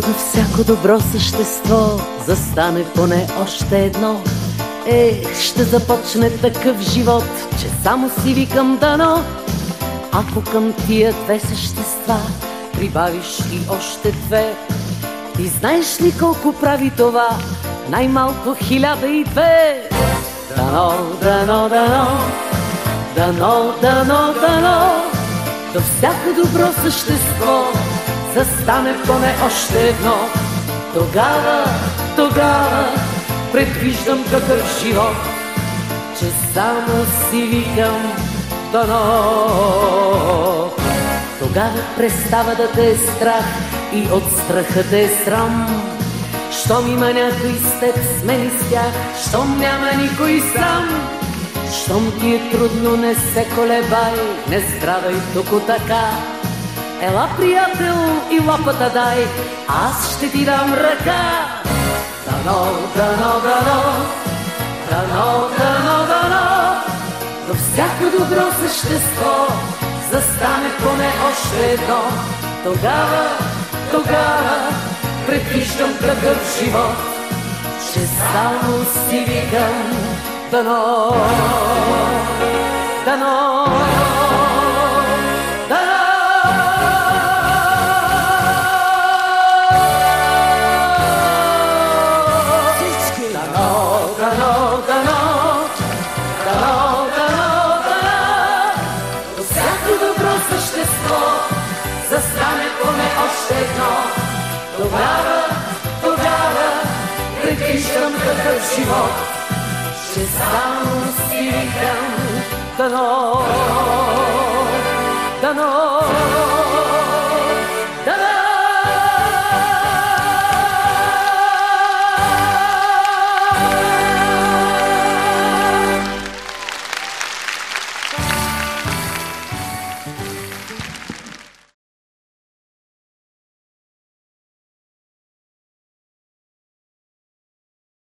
до всяко добро същество застане поне още едно. Ще започне такъв живот, че само си викам дано. Ако към тия две същества прибавиш и още две, ти знаеш ли колко прави това? Най-малко 1002. Дано, дано, дано, дано, дано, дано, до всяко добро същество застане поне още едно. Тогава предвиждам такъв живот, че само си викам дано. Тогава престава да те е страх и от страха те е срам. Щом има някой с теб, смени с тях, щом няма никой сам. Щом ти е трудно, не се колебай, не страдай току така. Ела, приятел, и лапата дай, аз ще ти дам ръка. Дано, дано, дано, дано, дано, дано, до всяко добро същество застане поне още едно. Тогава предвиждам такъв живот, че само си викам дано, дано, дано. Застане поне още едно. Тогава предвиждам такъв живот, че само си викам дано, дано.